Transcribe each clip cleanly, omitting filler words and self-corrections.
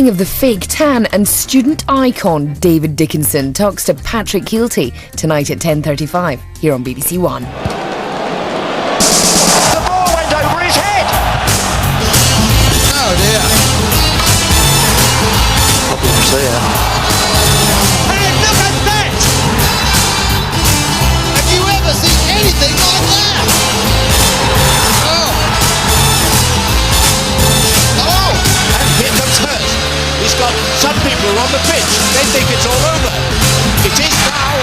King of the fake tan and student icon David Dickinson talks to Patrick Keelty tonight at 10:35 here on BBC One. The ball went over his head. Oh dear. Problems there. Hey, look at that! Have you ever seen anything like that? Oh. Oh! And here comes Hurt. He's got some people on the pitch. They think it's all over. It is now.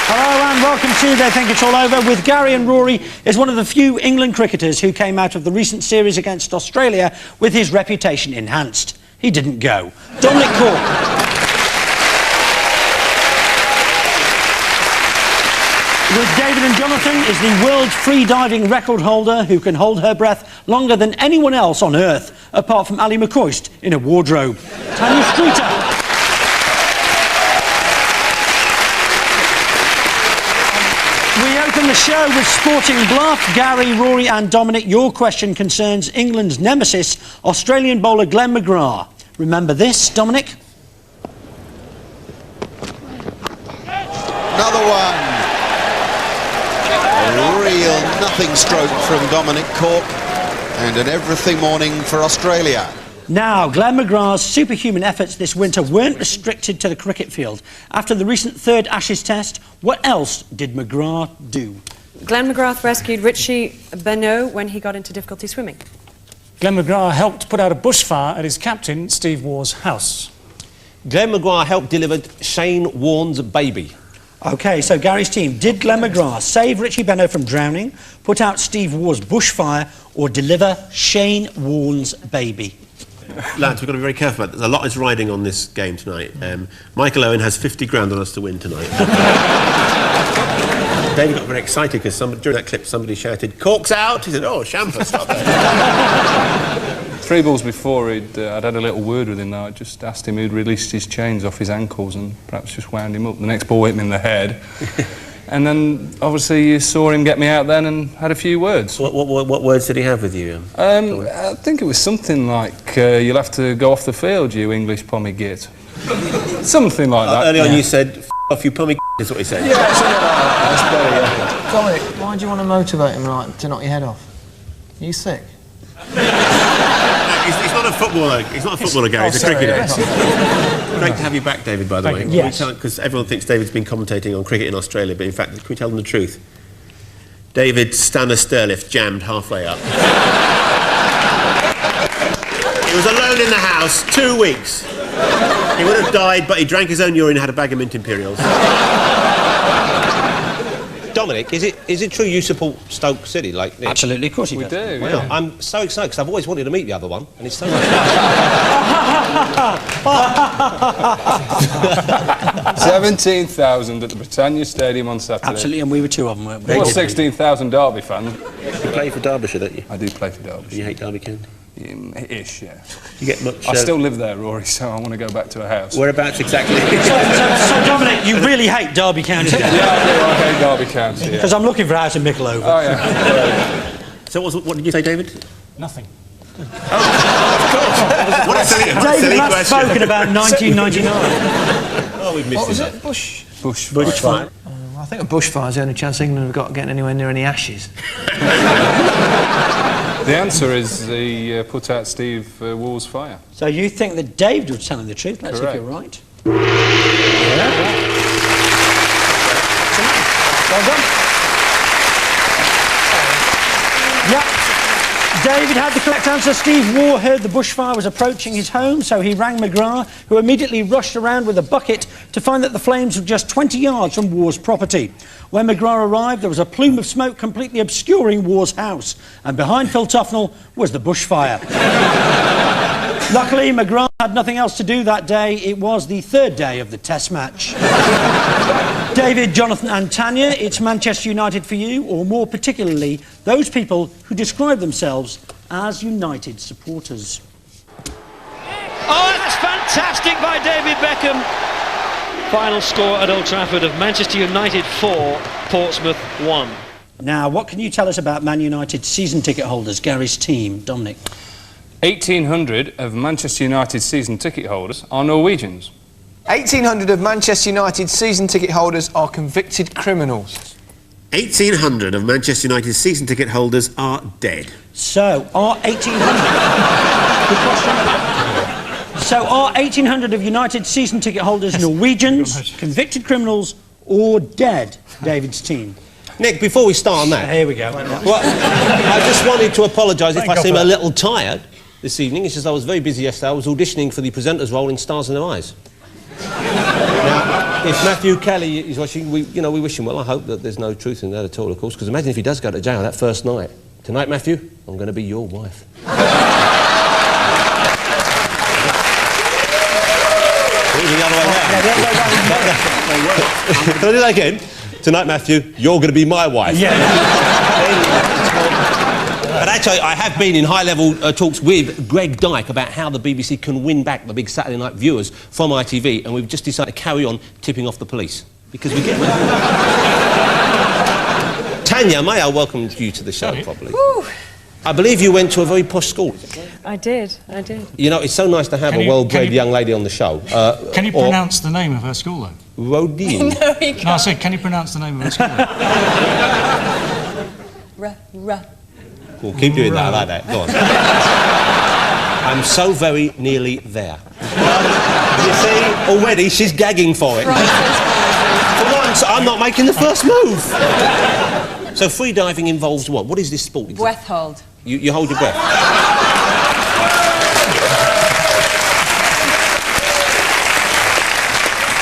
Hello and welcome to They Think It's All Over with Gary and Rory is one of the few England cricketers who came out of the recent series against Australia with his reputation enhanced. He didn't go. Dominic Cork. With David and Jonathan is the world freediving record holder who can hold her breath longer than anyone else on earth, apart from Ali McCoist in a wardrobe. Tanya Streeter. We open the show with sporting bluff. Gary, Rory and Dominic, your question concerns England's nemesis, Australian bowler Glenn McGrath. Remember this, Dominic? Another one. A real nothing stroke from Dominic Cork and an everything morning for Australia. Now, Glenn McGrath's superhuman efforts this winter weren't restricted to the cricket field. After the recent third Ashes test, what else did McGrath do? Glenn McGrath rescued Richie Benaud when he got into difficulty swimming. Glenn McGrath helped put out a bushfire at his captain, Steve Waugh's house. Glenn McGrath helped deliver Shane Warne's baby. OK, so Gary's team, did Glenn McGrath save Richie Benaud from drowning, put out Steve Waugh's bushfire or deliver Shane Warne's baby? Lads, we've got to be very careful about this. A lot is riding on this game tonight. Michael Owen has 50 grand on us to win tonight. David got very excited because during that clip somebody shouted, "Cork's out!" He said, "Oh, Shamper, stop there." 3 balls before I'd had a little word with him though. I just asked him who'd released his chains off his ankles and perhaps just wound him up. The next ball hit him in the head. And then, obviously, you saw him get me out then and had a few words. What words did he have with you? I think it was something like, you'll have to go off the field, you English pommy git. Something like that. Early on you said, "F off you pommy," is what he said. Yeah, something like that. That's better, yeah. Dominic, why do you want to motivate him to knock your head off? Are you sick? He's not a footballer. He's not a footballer, Gary. He's a cricketer. Great to have you back, David, by the way. Yes. Because everyone thinks David's been commentating on cricket in Australia, but in fact, can we tell them the truth? David Stanner Stirlift jammed halfway up. He was alone in the house 2 weeks. He would have died, but he drank his own urine and had a bag of mint imperials. Dominic, is it true you support Stoke City like this? Absolutely, of course he does. We do, Well, yeah. I'm so excited because I've always wanted to meet the other one, and it's so much 17,000 at the Britannia Stadium on Saturday. Absolutely, and we were 2 of them, weren't we? There were 16,000 Derby fans. You play for Derbyshire, don't you? I do play for Derbyshire. You hate Derby County? Ish, yeah. You get much... I still live there, Rory, so I want to go back to a house. Whereabouts exactly? So, Dominic, you really hate Derby County? Yeah, I hate Derby County, yeah. Because I'm looking for a house in Mickleover. Oh, yeah. So what did you say, David? Nothing. Of course. What a silly David last question. spoken about 1999. Oh, we've missed What was it. it? Bushfire. I think a bushfire's the only chance England have got getting anywhere near any Ashes. The answer is he put out Steve Waugh's fire. So you think that David was telling the truth? Let's see if Correct. you're right. Yeah. Well done. Yep. David had the correct answer. Steve Waugh heard the bushfire was approaching his home, so he rang McGrath, who immediately rushed around with a bucket to find that the flames were just 20 yards from Waugh's property. When McGrath arrived, there was a plume of smoke completely obscuring Waugh's house, and behind Phil Tufnell was the bushfire. Luckily, McGrath had nothing else to do that day. It was the 3rd day of the Test match. David, Jonathan and Tanya, it's Manchester United for you, or more particularly, those people who describe themselves as United supporters. Oh, that's fantastic by David Beckham. Final score at Old Trafford of Manchester United 4, Portsmouth 1. Now, what can you tell us about Man United season ticket holders, Gary's team? Dominic. 1,800 of Manchester United season ticket holders are Norwegians. 1,800 of Manchester United season ticket holders are convicted criminals. 1,800 of Manchester United season ticket holders are dead. So, are 1,800... Good question. So, are 1,800 of United season ticket holders Norwegians, convicted criminals, or dead? David's team. Nick, before we start on that... Here we go. Well, I just wanted to apologise if I seem a little tired this evening. It's just I was very busy yesterday. I was auditioning for the presenter's role in Stars in Their Eyes. Now, if Matthew Kelly is watching, we wish him well. I hope that there's no truth in that at all, of course, because imagine if he does go to jail that first night. Tonight, Matthew, I'm going to be your wife. The other way round. Can I do that again? Tonight, Matthew, you're going to be my wife. Yeah. But actually, I have been in high-level talks with Greg Dyke about how the BBC can win back the big Saturday night viewers from ITV, and we've just decided to carry on tipping off the police. Because we get... Tanya, may I welcome you to the show properly? Woo. I believe you went to a very posh school. I did. You know, it's so nice to have a well-bred young lady on the show. Can you pronounce the name of her school, though? Rodin. No, he can't. No, I said, can you pronounce the name of her school? Well, keep doing that, I like that. Go on. I'm so very nearly there. You see, already she's gagging for it. For once, I'm not making the first move. So freediving involves what? What is this sport? Breath hold. You hold your breath.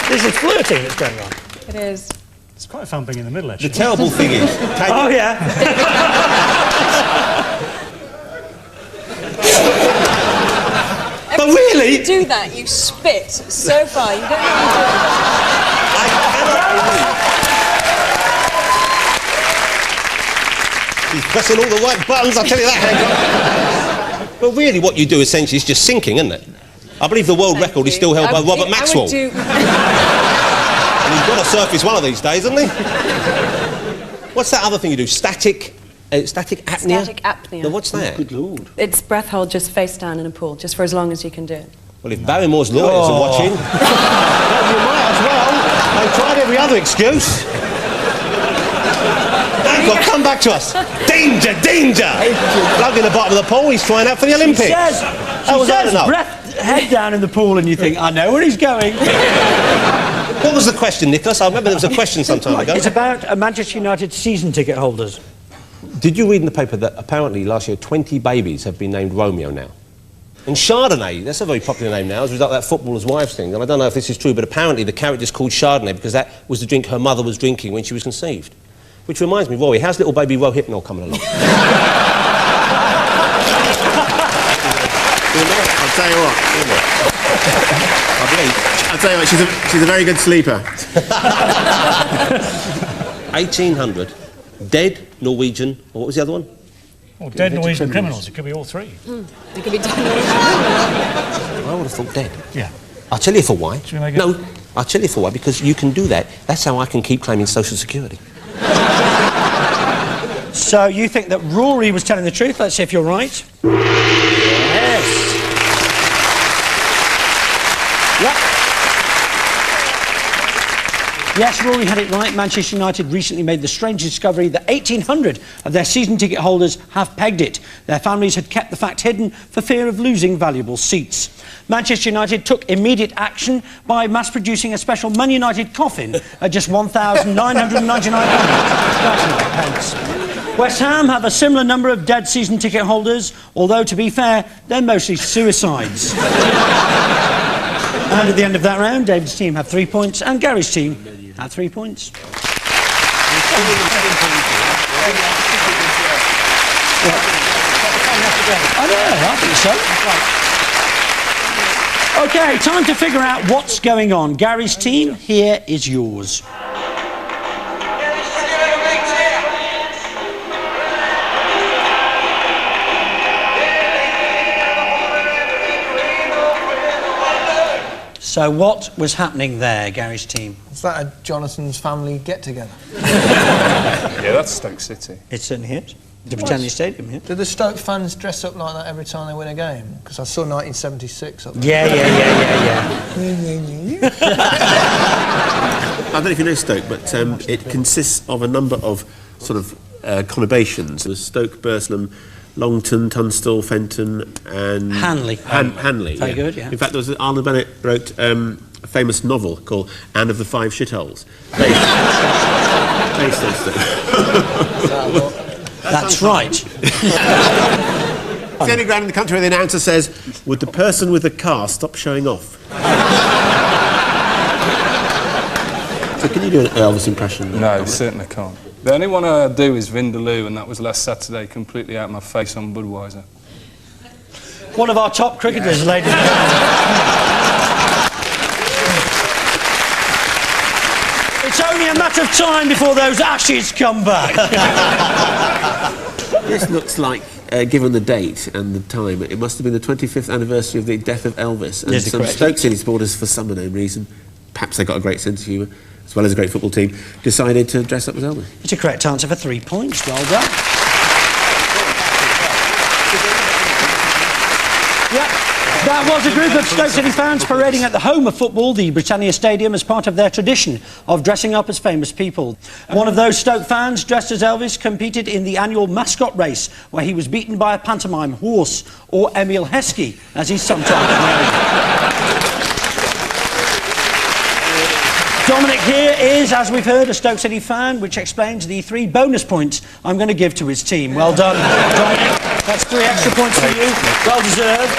This is flirting that's going on. It is. It's quite fun being in the middle, actually. The terrible thing is... Oh, yeah. But really... You do that, you spit so far, you don't know how to do it. I cannot believe... He's pressing all the right buttons, I'll tell you that, Hancock. But really what you do essentially is just sinking, isn't it? I believe the world record is still held by Robert Maxwell. And he's got to surface one of these days, hasn't he? What's that other thing you do? Static apnea? Static apnea. Now, what's that? Good Lord. It's breath hold just face down in a pool, just for as long as you can do it. Well, if Barrymore's lawyers are watching... you might as well. They've tried every other excuse. Hancock, come back to us. Danger, danger! Plug in the bottom of the pool, he's trying out for the Olympics. She says head down in the pool and you think, I know where he's going. What was the question, Nicholas? I remember there was a question some time ago. It's about Manchester United season ticket holders. Did you read in the paper that apparently last year 20 babies have been named Romeo now? And Chardonnay, that's a very popular name now, as a result of that footballer's wives thing. And I don't know if this is true, but apparently the character's called Chardonnay because that was the drink her mother was drinking when she was conceived. Which reminds me, Rory, how's little baby Rohypnol coming along? I'll tell you what. I'll tell you what, she's a very good sleeper. 1,800 dead Norwegian, or what was the other one? Well, dead Norwegian criminals. It could be all three. It could be dead Norwegian. I would have thought dead. Yeah. I'll tell you for why. Should we make it? No, I'll tell you for why, because you can do that. That's how I can keep claiming social security. So you think that Rory was telling the truth? Let's see if you're right. Yes. Yep. Yes, Rory had it right. Manchester United recently made the strange discovery that 1,800 of their season ticket holders have pegged it. Their families had kept the fact hidden for fear of losing valuable seats. Manchester United took immediate action by mass-producing a special Man United coffin at just £1,999. West Ham have a similar number of dead season ticket holders, although, to be fair, they're mostly suicides. And at the end of that round, David's team had 3 points, and Gary's team had 3 points. I think so. OK, time to figure out what's going on. Gary's team, here is yours. So what was happening there, Gary's team? Is that a Jonathan's family get-together? Yeah, that's Stoke City. It certainly is. The Britannia Stadium, yeah. Do the Stoke fans dress up like that every time they win a game? Because I saw 1976 up there. Yeah. I don't know if you know Stoke, but it consists of a number of sort of conurbations. There's Stoke, Burslem, Longton, Tunstall, Fenton, and Hanley. Hanley. Very good, yeah. In fact, Arnold Bennett wrote a famous novel called Anne of the Five Shitholes. Based on Stoke. That's right. It's the only ground in the country where the announcer says, "Would the person with the car stop showing off?" So can you do an Elvis impression? No, certainly can't. The only one I do is Vindaloo, and that was last Saturday, completely out of my face on Budweiser. One of our top cricketers, ladies and gentlemen. It's only a matter of time before those ashes come back. This looks like, given the date and the time, it must have been the 25th anniversary of the death of Elvis. And some Stoke City supporters, for some unknown reason, perhaps they got a great sense of humour, as well as a great football team, decided to dress up as Elvis. It's a correct answer for 3 points. Well done. That was a group of Stoke City fans parading at the home of football, the Britannia Stadium, as part of their tradition of dressing up as famous people. One of those Stoke fans, dressed as Elvis, competed in the annual mascot race, where he was beaten by a pantomime horse, or Emil Heskey, as he's sometimes known. Dominic here is, as we've heard, a Stoke City fan, which explains the 3 bonus points I'm going to give to his team. Well done, Dominic. That's 3 extra points for you. Well deserved.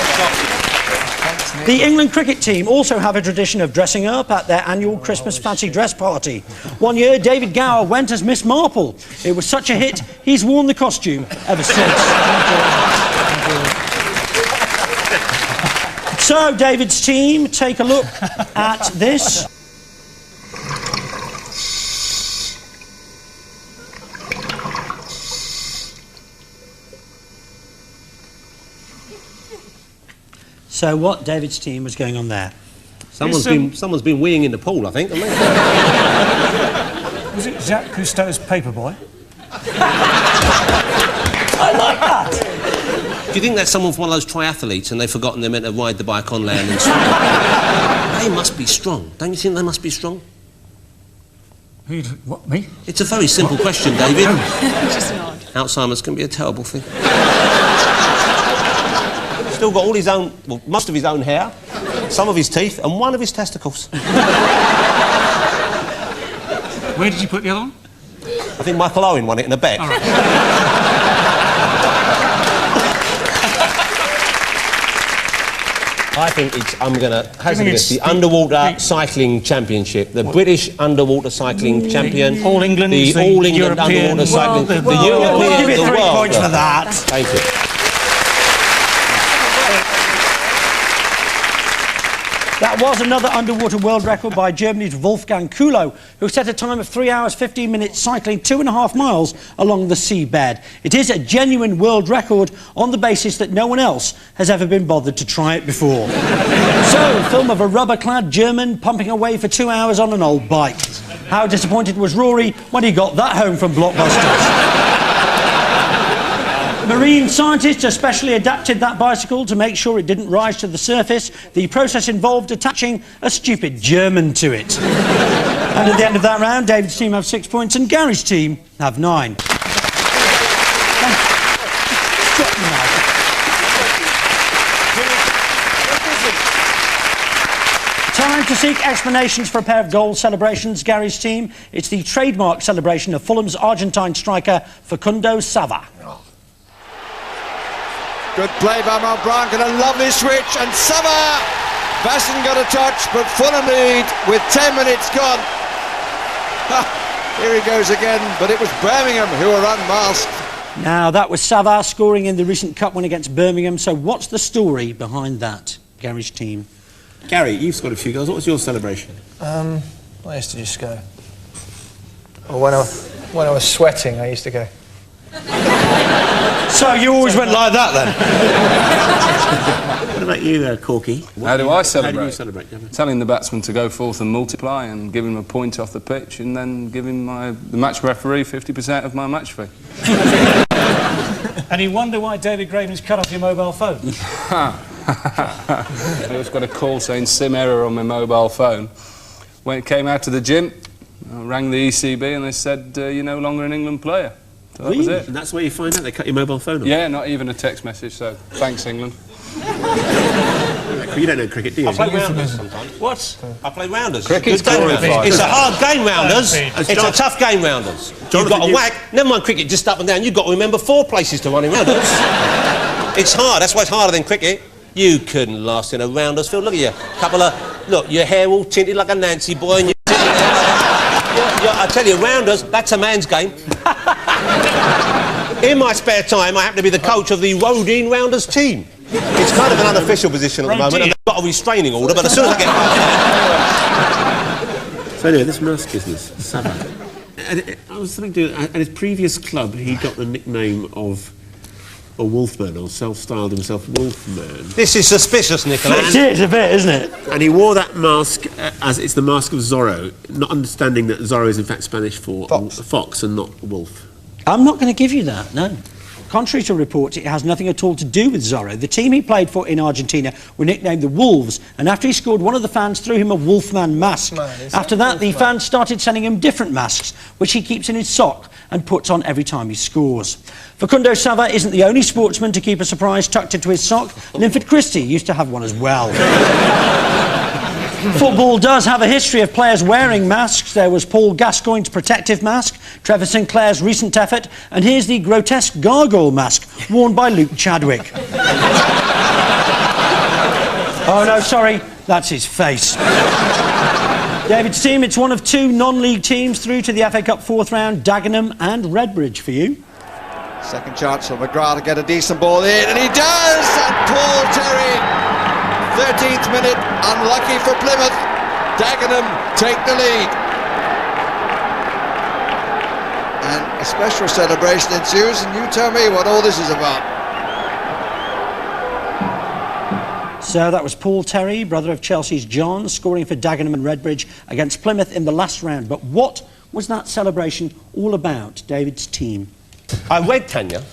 The England cricket team also have a tradition of dressing up at their annual Christmas fancy dress party. One year, David Gower went as Miss Marple. It was such a hit, he's worn the costume ever since. So, David's team, take a look at this. So what David's team was going on there? Someone's been weeing in the pool, I think, haven't they? Was it Jacques Cousteau's Paperboy? I like that! Do you think that's someone from one of those triathletes and they've forgotten they're meant to ride the bike on land and swim? They must be strong. Don't you think they must be strong? What, me? It's a very simple question, David. Just nod. Alzheimer's can be a terrible thing. Still got all his own, well, most of his own hair, some of his teeth, and one of his testicles. Where did you put the other one? I think Michael Owen won it in a bet. All right. I think it's, I'm going to hazard this, the Underwater Cycling Championship, the British Underwater Cycling Champion, All England, the All England Underwater Cycling, the European, we'll give you 3 world. points for that. Thank you. That was another underwater world record by Germany's Wolfgang Kuhlo, who set a time of 3 hours, 15 minutes, cycling 2.5 miles along the seabed. It is a genuine world record on the basis that no one else has ever been bothered to try it before. So, film of a rubber-clad German pumping away for 2 hours on an old bike. How disappointed was Rory when he got that home from Blockbusters? Marine scientists especially adapted that bicycle to make sure it didn't rise to the surface. The process involved attaching a stupid German to it. And at the end of that round, David's team have 6 points and Gary's team have 9. Time to seek explanations for a pair of goal celebrations. Gary's team, it's the trademark celebration of Fulham's Argentine striker Facundo Sava. Good play by O'Brien, got a lovely switch, and Sava hasn't got a touch, but Fulham lead with 10 minutes gone. Here he goes again, but it was Birmingham who were unmasked. Now, that was Sava scoring in the recent cup win against Birmingham, so what's the story behind that, Gary's team? Gary, you've scored a few goals. What was your celebration? I used to just go. Or when I was sweating, I used to go. So you always went like that, then? What about you, Corky? How do I celebrate? How do you celebrate? Telling the batsman to go forth and multiply and giving him a point off the pitch and then giving the match referee 50% of my match fee. And you wonder why David Graven's cut off your mobile phone? I just got a call saying SIM error on my mobile phone. When it came out to the gym, I rang the ECB and they said, you're no longer an England player. So that was it. And that's where you find out they cut your mobile phone off? Yeah, not even a text message, so thanks, England. You don't know cricket, do you? I play rounders sometimes. What? I play rounders. Cricket's glorified. It's a hard game, rounders. It's a tough game, rounders. You've got to whack. Never mind cricket, just up and down. You've got to remember 4 places to run in rounders. It's hard. That's why it's harder than cricket. You couldn't last in a rounders field. Look at you. Look, your hair all tinted like a Nancy boy. And I tell you, rounders, that's a man's game. In my spare time, I happen to be the coach of the Rodine Rounders team. It's kind of an unofficial position at the moment, and they've got a restraining order, but as soon as I get... So anyway, this mask business, Sabah. I was thinking, at his previous club, he got the nickname of a Wolfman, or self-styled himself Wolfman. This is suspicious, Nicholas. It is a bit, isn't it? And he wore that mask as it's the mask of Zorro, not understanding that Zorro is in fact Spanish for fox and not wolf. I'm not going to give you that, no. Contrary to reports, it has nothing at all to do with Zorro. The team he played for in Argentina were nicknamed the Wolves, and after he scored, one of the fans threw him a Wolfman mask. After that, the fans started sending him different masks, which he keeps in his sock and puts on every time he scores. Facundo Sava isn't the only sportsman to keep a surprise tucked into his sock. Linford Christie used to have one as well. Football does have a history of players wearing masks. There was Paul Gascoigne's protective mask, Trevor Sinclair's recent effort, and here's the grotesque gargoyle mask worn by Luke Chadwick. Oh no, sorry, that's his face. David's team, it's one of 2 non-league teams through to the FA Cup 4th round, Dagenham and Redbridge for you. Second chance for McGrath to get a decent ball in, and he does! And Paul Terry, 13th minute, unlucky for Plymouth. Dagenham take the lead. And a special celebration ensues, and you tell me what all this is about. So that was Paul Terry, brother of Chelsea's John, scoring for Dagenham and Redbridge against Plymouth in the last round. But what was that celebration all about, David's team? I read, Tanya,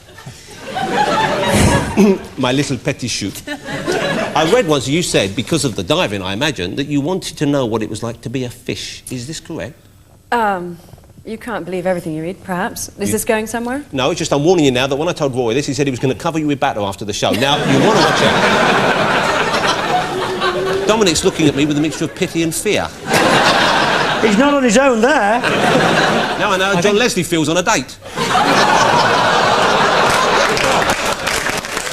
my little petty shoot. I read once you said, because of the diving, I imagine, that you wanted to know what it was like to be a fish. Is this correct? You can't believe everything you read, perhaps. Is this going somewhere? No, it's just I'm warning you now that when I told Rory this, he said he was going to cover you with batter after the show. Now, you want to watch out. Dominic's looking at me with a mixture of pity and fear. He's not on his own there. Now I know John Leslie feels on a date. He's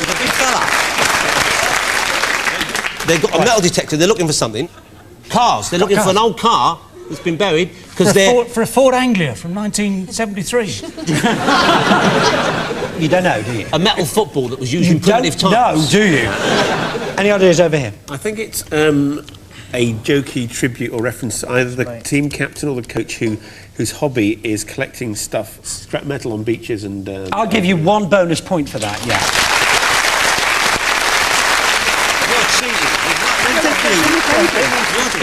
a big fella. They've got a metal detector, they're looking for something. Cars, they're looking for an old car that's been buried because they're... For a Ford Anglia from 1973. You don't know, do you? A metal football that was used in primitive times. No, do you? Any ideas over here? I think it's a jokey tribute or reference to either the team captain or the coach whose hobby is collecting stuff, scrap metal on beaches and... I'll give you 1 bonus point for that, yeah.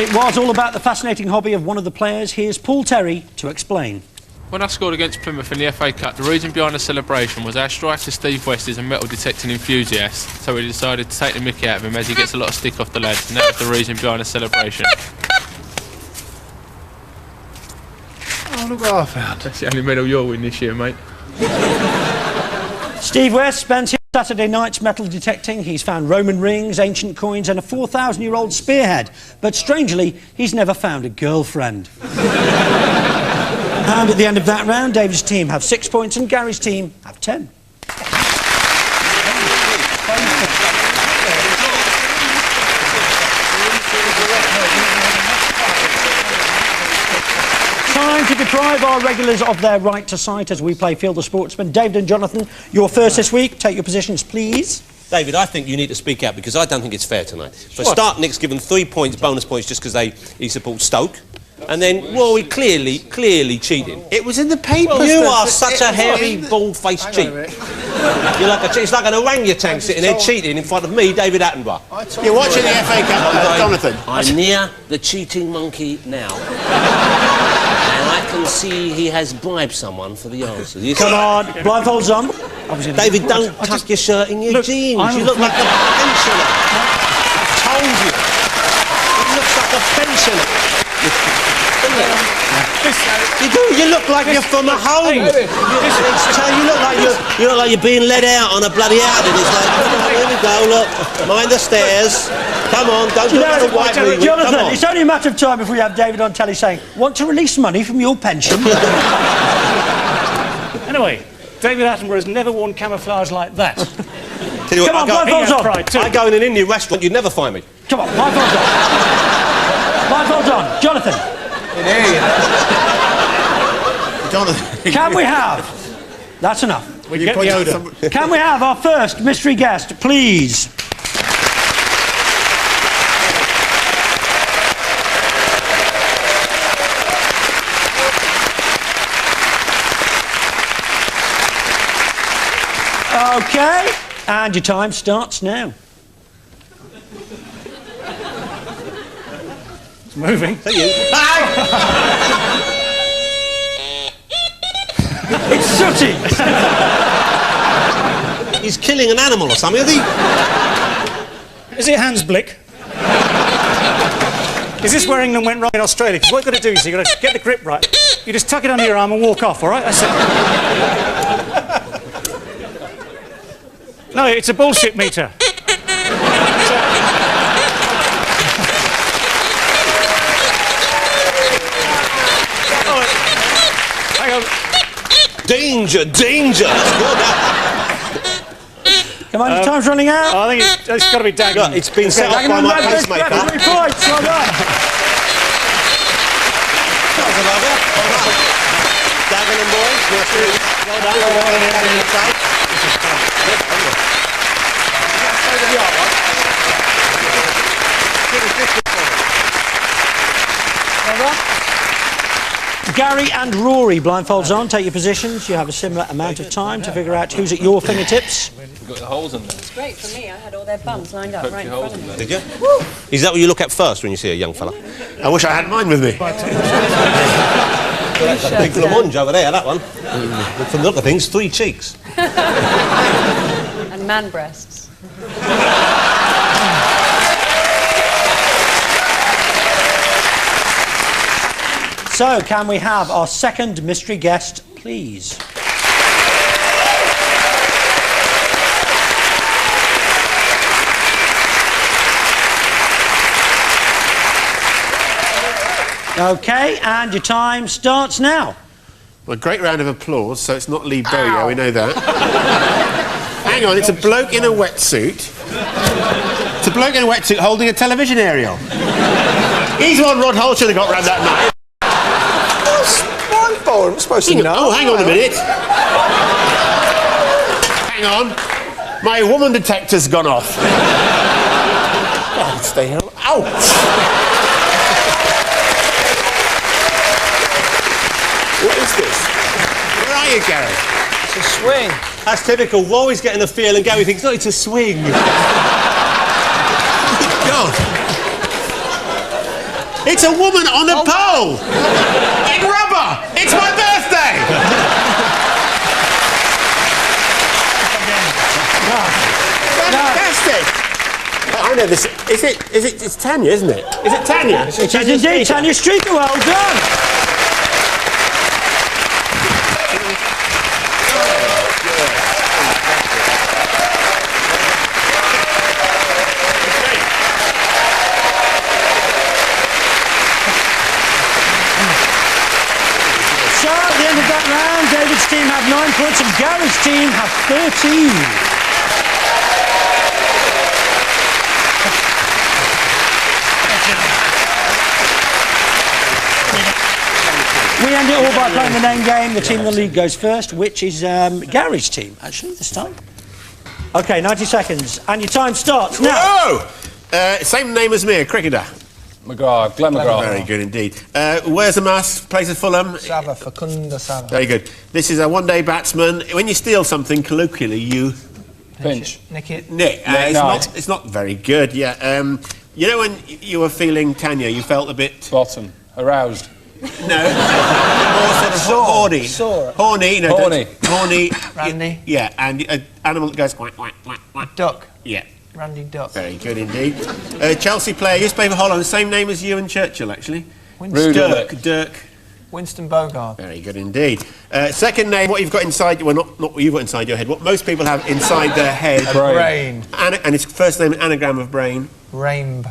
It was all about the fascinating hobby of one of the players. Here's Paul Terry to explain. When I scored against Plymouth in the FA Cup, the reason behind the celebration was our striker Steve West is a metal detecting enthusiast, so we decided to take the mickey out of him as he gets a lot of stick off the lads, and that was the reason behind the celebration. Oh, look what I found. That's the only medal you'll win this year, mate. Steve West spends his Saturday nights metal detecting. He's found Roman rings, ancient coins and a 4,000-year-old spearhead. But strangely, he's never found a girlfriend. And at the end of that round, David's team have 6 points and Gary's team have 10. Time to deprive our regulars of their right to sight as we play Field the Sportsman. David and Jonathan, you're first this week. Take your positions, please. David, I think you need to speak out because I don't think it's fair tonight. For a start, Nick's given 3 points, bonus points, just because he supports Stoke. And then Rory clearly cheating. It was in the papers. You are such a hairy, bald-faced cheat. You're like it's like an orangutan sitting there cheating in front of me, David Attenborough. You're watching the FA Cup, Jonathan. I'm near the cheating monkey now. And I can see he has bribed someone for the answer. Come on, blindfolds on. David, don't tuck your shirt in your jeans. You look like a pensioner. I told you. It looks like a pensioner. You do. You look like you're from a home. You look like you're being led out on a bloody outing. It's like, here we go. Look, mind the stairs. Come on, don't do another white movie. Jonathan, it's only a matter of time before we have David on telly saying, "Want to release money from your pension?" Anyway, David Attenborough has never worn camouflage like that. Tell you what, Come on, blindfolds on. I go in an Indian restaurant, you'd never find me. Come on, blindfolds on. Blindfolds on. Jonathan. Jonathan. Can we have... That's enough. We get the odour. Can we have our first mystery guest, please? OK, and your time starts now. It's moving. Thank you. It's sooty. He's killing an animal or something, is he? Is it Hans Blick? Is this where England went wrong in Australia? Because what you've got to do is you've got to get the grip right. You just tuck it under your arm and walk off, all right? That's it. No, it's a bullshit meter. Hang on. Danger, danger! Come on, your time's running out. I think it's got to be Dagenham. It's been set up by my pacemaker. 3 points, well done. Dagenham boys, well done. Gary and Rory, blindfolds on, take your positions. You have a similar amount of time to figure out who's at your fingertips. You've got the holes in there. It's great for me. I had all their bums lined up right in front of me. Did you? Is that what you look at first when you see a young fella? I wish I had mine with me. Big blancmange over there, that one. From the look of things, 3 cheeks. And man breasts. So, can we have our second mystery guest, please? OK, and your time starts now. Well, a great round of applause, so it's not Lee Bowyer, we know that. Hang on, it's a bloke in a wetsuit. It's a bloke in a wetsuit holding a television aerial. He's one Rod Hull should have got round that night. I'm supposed to know. Oh, hang on a minute. Hang on. My woman detector's gone off. God, stay here. Ow! What is this? Where are you, Gary? It's a swing. That's typical. Rory's getting the feel and Gary thinks, no, it's a swing. God. It's a woman on a pole! In rubber! It's my birthday! Fantastic! I know this. It's Tanya, isn't it? Is it Tanya? It is indeed Tanya Streeter, well done! David's team have 9 points and Gary's team have 13. We end it all by playing the name game. The team in the league goes first, which is Gary's team, actually, this time. OK, 90 seconds. And your time starts now. Whoa! Same name as me, a cricketer. McGrath, Glenn McGrath. Very good indeed. Wears a mask, plays at Fulham. Sava, Facunda Sava. Very good. This is a one-day batsman. When you steal something, colloquially, you... Pinch. Nick it. Nick. It's not very good, yeah. You know when you were feeling Tanya, you felt a bit... Bottom. Aroused. No. More sort of horny. Sore. Horny. No, Horny. Horny. Randy. Yeah, and an animal that goes quack, quack, quack, quack. Duck. Yeah. Randy Duck. Very good indeed. Chelsea player, used to play for Holland, same name as you and Churchill, actually. Dirk. Winston Bogart. Very good indeed. Second name, what you've got inside... Well, not what you've got inside your head. What most people have inside their head. Brain. And his first name, an anagram of brain. Rainb.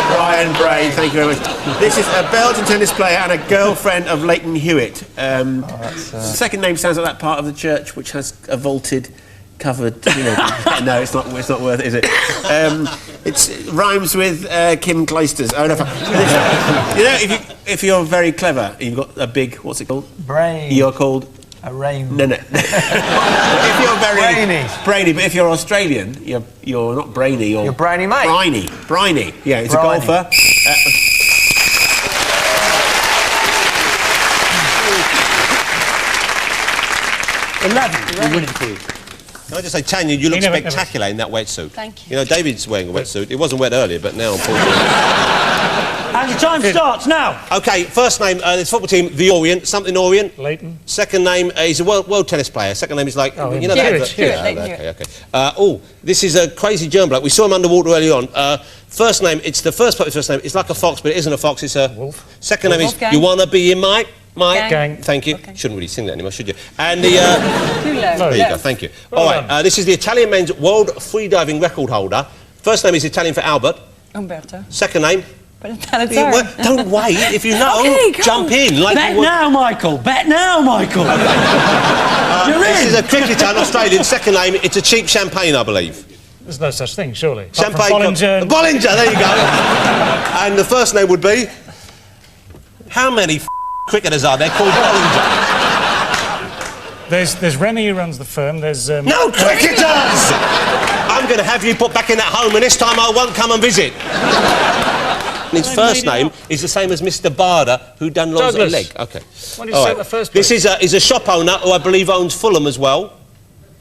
Brian Brain, thank you very much. This is a Belgian tennis player and a girlfriend of Leighton Hewitt. Second name sounds like that part of the church which has a vaulted, covered... You know, no, it's not worth it, is it? It rhymes with Kim Clijsters. Oh, no, you know, if you're very clever, you've got a big... What's it called? Brain. You're called... A rain. No. If you're very... Brainy, but if you're Australian, you're not brainy, you're brainy, mate. Briny. Yeah, it's Briny. a golfer. You're winning for you. Can I just say, Tanya, you look spectacular in that wetsuit. Thank You know, David's wearing a wetsuit. It wasn't wet earlier, but now, unfortunately... And the time starts now. OK, first name, this football team, the Orient, something Orient. Leighton. Second name, he's a world tennis player. Second name is like, you know that. OK. This is a crazy German bloke. We saw him underwater early on. First name, it's the first part of his first name. It's like a fox, but it isn't a fox. It's a wolf. Second name is Wolfgang. You Wanna Be in My Gang. Thank you. Okay. Shouldn't really sing that anymore, should you? And the There you go. Thank you. All right. This is the Italian men's world freediving record holder. First name is Italian for Albert. Umberto. Second name. Baldassarre. Don't wait. If you know, Okay, jump in. Like Bet now, Michael. Bet now, Michael. You're This in. is a cricketer, an Australian. Second name, it's a cheap champagne, I believe. There's no such thing, surely. Champagne. Bollinger. Bollinger, there you go. And the first name would be... How many cricketers are there called Bollinger? There's Remy who runs the firm. There's... No cricketers! I'm going to have you put back in that home, and this time I won't come and visit. And his first name is the same as Mr. Barder, who done lots of leg. OK. Why did you say it in the first place? This is a shop owner who I believe owns Fulham as well.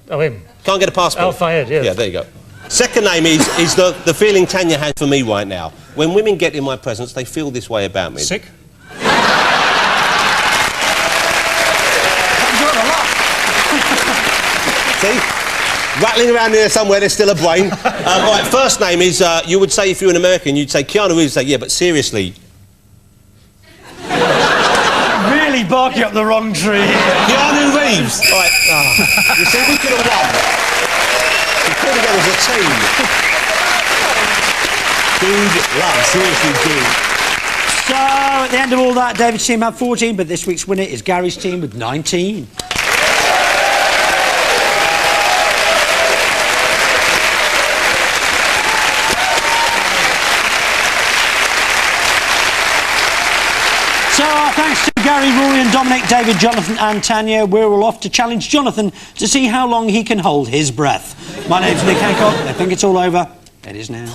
Oh, him. Can't get a passport. Al Fayed, yeah. Yeah, there you go. Second name is the feeling Tanya has for me right now. When women get in my presence, they feel this way about me. Sick. See? Rattling around here somewhere, there's still a brain. All right, first name is, you would say, if you're an American, you'd say Keanu Reeves, say, yeah, but seriously. Really barking up the wrong tree here. Keanu Reeves! All right, you see, we could have won. We pulled together as a team. Dude, love, seriously, dude. So, at the end of all that, David's team had 14, but this week's winner is Gary's team with 19. So, thanks to Gary, Rory and Dominic, David, Jonathan and Tanya. We're all off to challenge Jonathan to see how long he can hold his breath. My name's Nick Hancock. I think it's all over. It is now.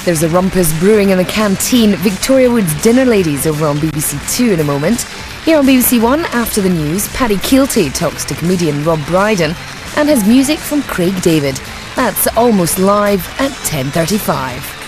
There's a rumpus brewing in the canteen. Victoria Wood's Dinner Ladies over on BBC Two in a moment. Here on BBC One, after the news, Paddy Keelty talks to comedian Rob Brydon and has music from Craig David. That's almost live at 10:35.